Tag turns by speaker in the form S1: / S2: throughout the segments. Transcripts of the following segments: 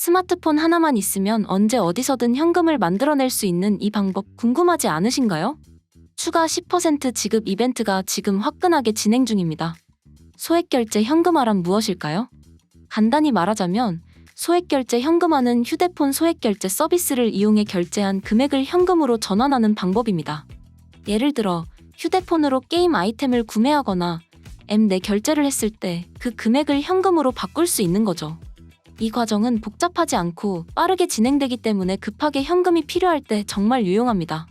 S1: 스마트폰 하나만 있으면 언제 어디서든 현금을 만들어낼 수 있는 이 방법 궁금하지 않으신가요? 추가 10% 지급 이벤트가 지금 화끈하게 진행 중입니다. 소액결제 현금화란 무엇일까요? 간단히 말하자면 소액결제 현금화는 휴대폰 소액결제 서비스를 이용해 결제한 금액을 현금으로 전환하는 방법입니다. 예를 들어 휴대폰으로 게임 아이템을 구매하거나 앱 내 결제를 했을 때 그 금액을 현금으로 바꿀 수 있는 거죠. 이 과정은 복잡하지 않고 빠르게 진행되기 때문에 급하게 현금이 필요할 때 정말 유용합니다.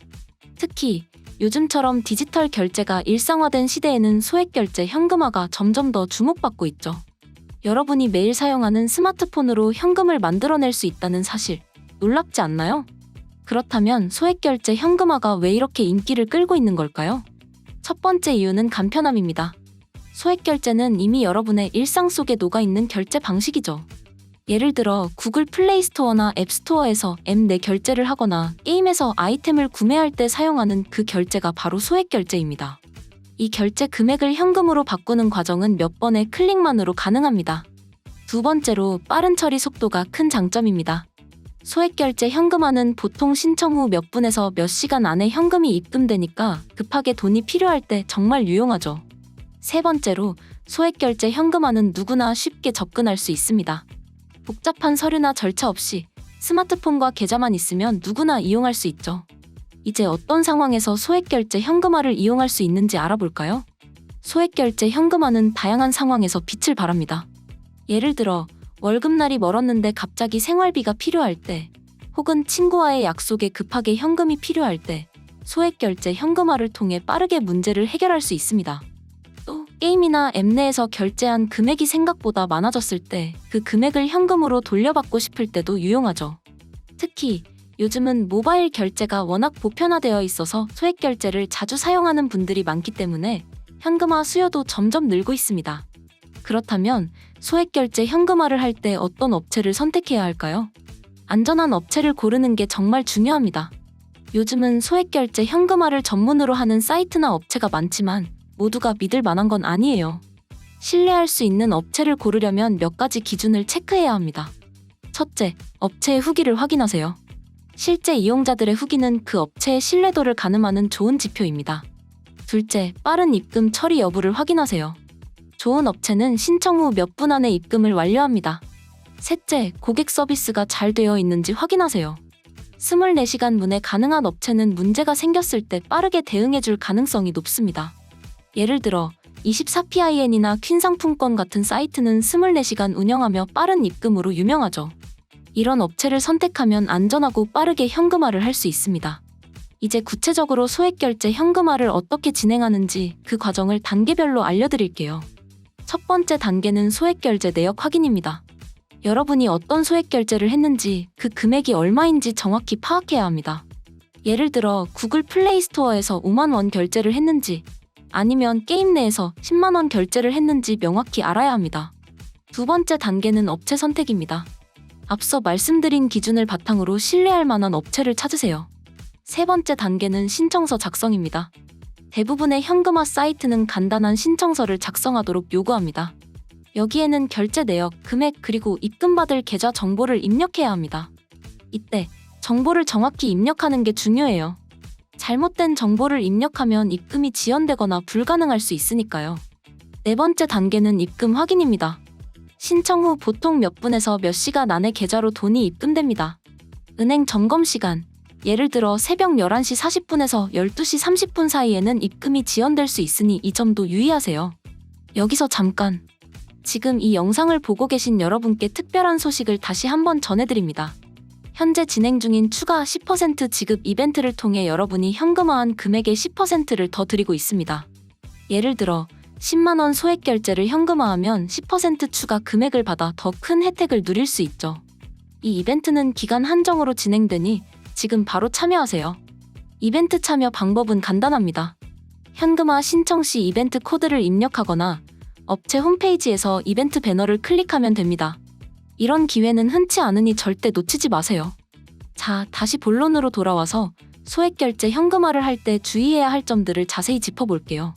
S1: 특히 요즘처럼 디지털 결제가 일상화된 시대에는 소액결제 현금화가 점점 더 주목받고 있죠. 여러분이 매일 사용하는 스마트폰으로 현금을 만들어낼 수 있다는 사실, 놀랍지 않나요? 그렇다면 소액결제 현금화가 왜 이렇게 인기를 끌고 있는 걸까요? 첫 번째 이유는 간편함입니다. 소액결제는 이미 여러분의 일상 속에 녹아있는 결제 방식이죠. 예를 들어 구글 플레이 스토어나 앱 스토어에서 앱 내 결제를 하거나 게임에서 아이템을 구매할 때 사용하는 그 결제가 바로 소액결제입니다. 이 결제 금액을 현금으로 바꾸는 과정은 몇 번의 클릭만으로 가능합니다. 두 번째로 빠른 처리 속도가 큰 장점입니다. 소액결제 현금화는 보통 신청 후 몇 분에서 몇 시간 안에 현금이 입금되니까 급하게 돈이 필요할 때 정말 유용하죠. 세 번째로 소액결제 현금화는 누구나 쉽게 접근할 수 있습니다. 복잡한 서류나 절차 없이 스마트폰과 계좌만 있으면 누구나 이용할 수 있죠. 이제 어떤 상황에서 소액결제 현금화를 이용할 수 있는지 알아볼까요? 소액결제 현금화는 다양한 상황에서 빛을 발합니다. 예를 들어 월급날이 멀었는데 갑자기 생활비가 필요할 때, 혹은 친구와의 약속에 급하게 현금이 필요할 때 소액결제 현금화를 통해 빠르게 문제를 해결할 수 있습니다. 또 게임이나 앱 내에서 결제한 금액이 생각보다 많아졌을 때 그 금액을 현금으로 돌려받고 싶을 때도 유용하죠. 특히 요즘은 모바일 결제가 워낙 보편화되어 있어서 소액결제를 자주 사용하는 분들이 많기 때문에 현금화 수요도 점점 늘고 있습니다. 그렇다면 소액결제 현금화를 할 때 어떤 업체를 선택해야 할까요? 안전한 업체를 고르는 게 정말 중요합니다. 요즘은 소액결제 현금화를 전문으로 하는 사이트나 업체가 많지만 모두가 믿을 만한 건 아니에요. 신뢰할 수 있는 업체를 고르려면 몇 가지 기준을 체크해야 합니다. 첫째, 업체의 후기를 확인하세요. 실제 이용자들의 후기는 그 업체의 신뢰도를 가늠하는 좋은 지표입니다. 둘째, 빠른 입금 처리 여부를 확인하세요. 좋은 업체는 신청 후 몇 분 안에 입금을 완료합니다. 셋째, 고객 서비스가 잘 되어 있는지 확인하세요. 24시간 문에 가능한 업체는 문제가 생겼을 때 빠르게 대응해줄 가능성이 높습니다. 예를 들어 24PIN이나 퀸상품권 같은 사이트는 24시간 운영하며 빠른 입금으로 유명하죠. 이런 업체를 선택하면 안전하고 빠르게 현금화를 할 수 있습니다. 이제 구체적으로 소액결제 현금화를 어떻게 진행하는지 그 과정을 단계별로 알려드릴게요. 첫 번째 단계는 소액결제 내역 확인입니다. 여러분이 어떤 소액결제를 했는지 그 금액이 얼마인지 정확히 파악해야 합니다. 예를 들어 구글 플레이 스토어에서 5만 원 결제를 했는지 아니면 게임 내에서 10만 원 결제를 했는지 명확히 알아야 합니다. 두 번째 단계는 업체 선택입니다. 앞서 말씀드린 기준을 바탕으로 신뢰할 만한 업체를 찾으세요. 세 번째 단계는 신청서 작성입니다. 대부분의 현금화 사이트는 간단한 신청서를 작성하도록 요구합니다. 여기에는 결제 내역, 금액, 그리고 입금받을 계좌 정보를 입력해야 합니다. 이때 정보를 정확히 입력하는 게 중요해요. 잘못된 정보를 입력하면 입금이 지연되거나 불가능할 수 있으니까요. 네 번째 단계는 입금 확인입니다. 신청 후 보통 몇 분에서 몇 시간 안에 계좌로 돈이 입금됩니다. 은행 점검 시간, 예를 들어 새벽 11시 40분에서 12시 30분 사이에는 입금이 지연될 수 있으니 이 점도 유의하세요. 여기서 잠깐, 지금 이 영상을 보고 계신 여러분께 특별한 소식을 다시 한번 전해드립니다. 현재 진행 중인 추가 10% 지급 이벤트를 통해 여러분이 현금화한 금액의 10%를 더 드리고 있습니다. 예를 들어 10만 원 소액 결제를 현금화하면 10% 추가 금액을 받아 더 큰 혜택을 누릴 수 있죠. 이 이벤트는 기간 한정으로 진행되니 지금 바로 참여하세요. 이벤트 참여 방법은 간단합니다. 현금화 신청 시 이벤트 코드를 입력하거나 업체 홈페이지에서 이벤트 배너를 클릭하면 됩니다. 이런 기회는 흔치 않으니 절대 놓치지 마세요. 자, 다시 본론으로 돌아와서 소액결제 현금화를 할 때 주의해야 할 점들을 자세히 짚어볼게요.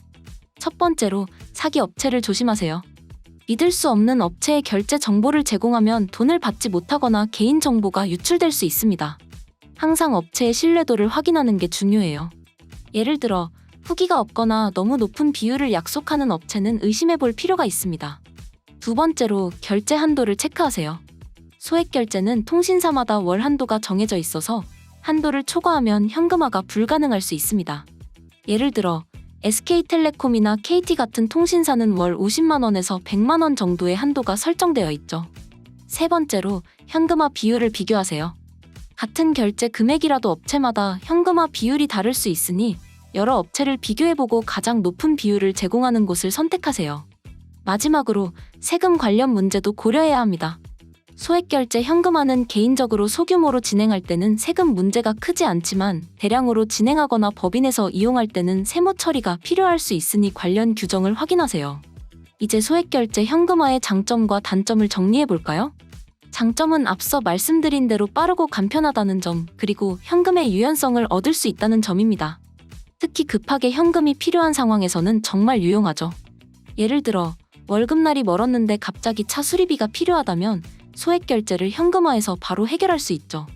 S1: 첫 번째로 사기 업체를 조심하세요. 믿을 수 없는 업체의 결제 정보를 제공하면 돈을 받지 못하거나 개인정보가 유출될 수 있습니다. 항상 업체의 신뢰도를 확인하는 게 중요해요. 예를 들어 후기가 없거나 너무 높은 비율을 약속하는 업체는 의심해 볼 필요가 있습니다. 두 번째로 결제 한도를 체크하세요. 소액 결제는 통신사마다 월 한도가 정해져 있어서 한도를 초과하면 현금화가 불가능할 수 있습니다. 예를 들어 SK텔레콤이나 KT 같은 통신사는 월 50만 원에서 100만 원 정도의 한도가 설정되어 있죠. 세 번째로 현금화 비율을 비교하세요. 같은 결제 금액이라도 업체마다 현금화 비율이 다를 수 있으니 여러 업체를 비교해보고 가장 높은 비율을 제공하는 곳을 선택하세요. 마지막으로 세금 관련 문제도 고려해야 합니다. 소액 결제 현금화는 개인적으로 소규모로 진행할 때는 세금 문제가 크지 않지만 대량으로 진행하거나 법인에서 이용할 때는 세무 처리가 필요할 수 있으니 관련 규정을 확인하세요. 이제 소액 결제 현금화의 장점과 단점을 정리해 볼까요? 장점은 앞서 말씀드린 대로 빠르고 간편하다는 점, 그리고 현금의 유연성을 얻을 수 있다는 점입니다. 특히 급하게 현금이 필요한 상황에서는 정말 유용하죠. 예를 들어 월급날이 멀었는데 갑자기 차 수리비가 필요하다면 소액 결제를 현금화해서 바로 해결할 수 있죠.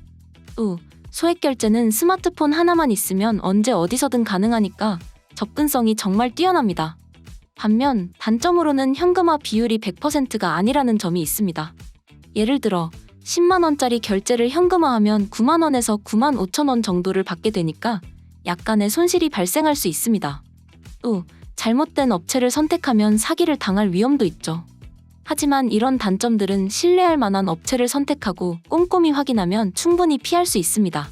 S1: 또 소액 결제는 스마트폰 하나만 있으면 언제 어디서든 가능하니까 접근성이 정말 뛰어납니다. 반면 단점으로는 현금화 비율이 100%가 아니라는 점이 있습니다. 예를 들어 10만 원짜리 결제를 현금화하면 9만 원에서 9만 5천 원 정도를 받게 되니까 약간의 손실이 발생할 수 있습니다. 또 잘못된 업체를 선택하면 사기를 당할 위험도 있죠. 하지만 이런 단점들은 신뢰할 만한 업체를 선택하고 꼼꼼히 확인하면 충분히 피할 수 있습니다.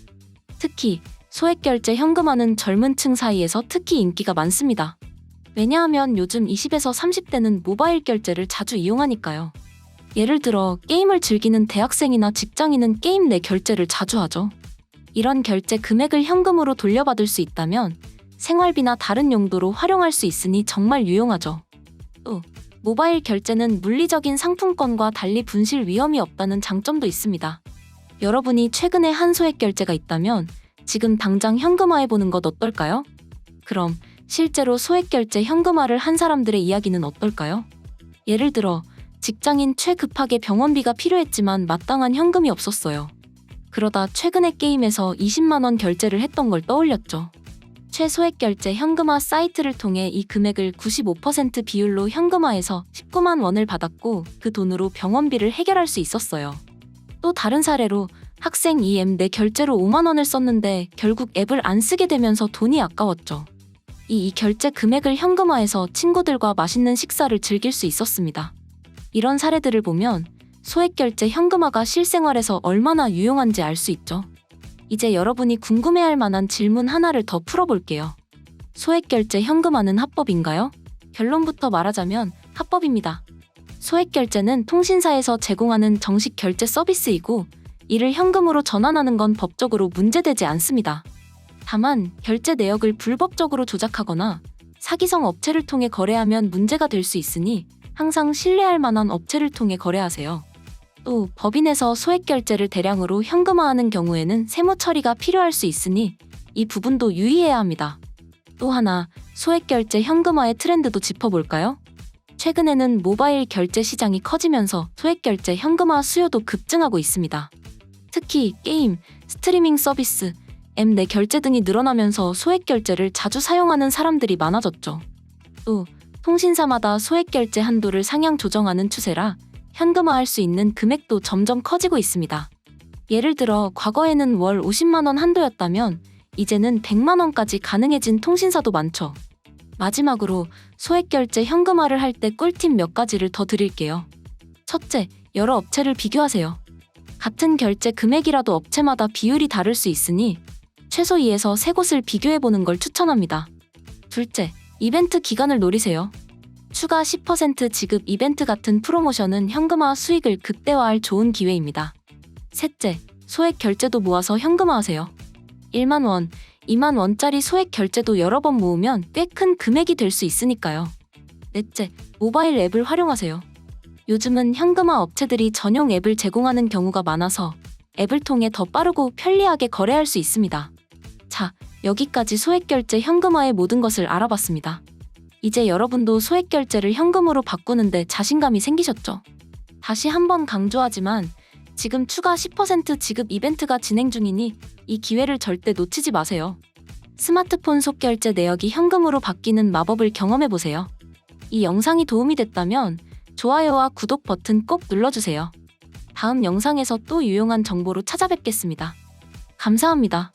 S1: 특히 소액 결제 현금화는 젊은 층 사이에서 특히 인기가 많습니다. 왜냐하면 요즘 20에서 30대는 모바일 결제를 자주 이용하니까요. 예를 들어 게임을 즐기는 대학생이나 직장인은 게임 내 결제를 자주 하죠. 이런 결제 금액을 현금으로 돌려받을 수 있다면 생활비나 다른 용도로 활용할 수 있으니 정말 유용하죠. 또 모바일 결제는 물리적인 상품권과 달리 분실 위험이 없다는 장점도 있습니다. 여러분이 최근에 한 소액 결제가 있다면 지금 당장 현금화해보는 것 어떨까요? 그럼 실제로 소액 결제 현금화를 한 사람들의 이야기는 어떨까요? 예를 들어 직장인 급하게 병원비가 필요했지만 마땅한 현금이 없었어요. 그러다 최근에 게임에서 20만 원 결제를 했던 걸 떠올렸죠. 최소액 결제 현금화 사이트를 통해 이 금액을 95% 비율로 현금화해서 19만 원을 받았고 그 돈으로 병원비를 해결할 수 있었어요. 또 다른 사례로 학생 이 앱 내 결제로 5만 원을 썼는데 결국 앱을 안 쓰게 되면서 돈이 아까웠죠. 이 결제 금액을 현금화해서 친구들과 맛있는 식사를 즐길 수 있었습니다. 이런 사례들을 보면 소액 결제 현금화가 실생활에서 얼마나 유용한지 알 수 있죠. 이제 여러분이 궁금해할 만한 질문 하나를 더 풀어볼게요. 소액 결제 현금화는 합법인가요? 결론부터 말하자면 합법입니다. 소액 결제는 통신사에서 제공하는 정식 결제 서비스이고 이를 현금으로 전환하는 건 법적으로 문제되지 않습니다. 다만 결제 내역을 불법적으로 조작하거나 사기성 업체를 통해 거래하면 문제가 될 수 있으니 항상 신뢰할 만한 업체를 통해 거래하세요. 또 법인에서 소액 결제를 대량으로 현금화하는 경우에는 세무 처리가 필요할 수 있으니 이 부분도 유의해야 합니다. 또 하나, 소액 결제 현금화의 트렌드도 짚어볼까요? 최근에는 모바일 결제 시장이 커지면서 소액 결제 현금화 수요도 급증하고 있습니다. 특히 게임, 스트리밍 서비스, 앱 내 결제 등이 늘어나면서 소액 결제를 자주 사용하는 사람들이 많아졌죠. 또 통신사마다 소액 결제 한도를 상향 조정하는 추세라 현금화할 수 있는 금액도 점점 커지고 있습니다. 예를 들어 과거에는 월 50만 원 한도였다면 이제는 100만 원까지 가능해진 통신사도 많죠. 마지막으로 소액 결제 현금화를 할 때 꿀팁 몇 가지를 더 드릴게요. 첫째, 여러 업체를 비교하세요. 같은 결제 금액이라도 업체마다 비율이 다를 수 있으니 최소 2에서 3곳을 비교해보는 걸 추천합니다. 둘째, 이벤트 기간을 노리세요. 추가 10% 지급 이벤트 같은 프로모션은 현금화 수익을 극대화할 좋은 기회입니다. 셋째, 소액 결제도 모아서 현금화하세요. 1만 원, 2만 원짜리 소액 결제도 여러 번 모으면 꽤 큰 금액이 될 수 있으니까요. 넷째, 모바일 앱을 활용하세요. 요즘은 현금화 업체들이 전용 앱을 제공하는 경우가 많아서 앱을 통해 더 빠르고 편리하게 거래할 수 있습니다. 자, 여기까지 소액 결제 현금화의 모든 것을 알아봤습니다. 이제 여러분도 소액 결제를 현금으로 바꾸는데 자신감이 생기셨죠? 다시 한번 강조하지만 지금 추가 10% 지급 이벤트가 진행 중이니 이 기회를 절대 놓치지 마세요. 스마트폰 속결제 내역이 현금으로 바뀌는 마법을 경험해보세요. 이 영상이 도움이 됐다면 좋아요와 구독 버튼 꼭 눌러주세요. 다음 영상에서 또 유용한 정보로 찾아뵙겠습니다. 감사합니다.